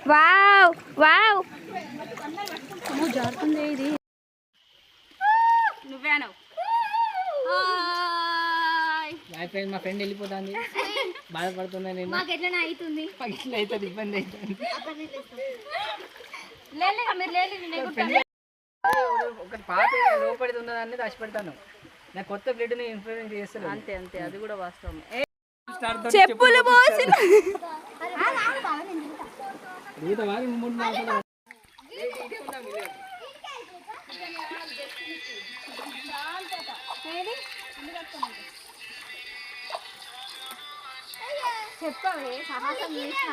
wow wow జారుతుంది ఇది నువ్వేనవు మా friend వెళ్ళిపోతుంది బాధపడుతున్నా నేను మాకు ఎట్లనే అవుతుంది ఇట్లా అవుతుంది ఇబ్బంది అవుతుంది ఒక పాత లోపలిది ఉన్నదాన్ని దాచిపెడతాను నా కొత్త బ్లడ్ని ఇన్ఫ్లుయెన్స్ చేస్తాను అంతే అంతే అది కూడా వాస్తవం చెప్పులు పోసిన చెప్పవే సాహసం చేసిన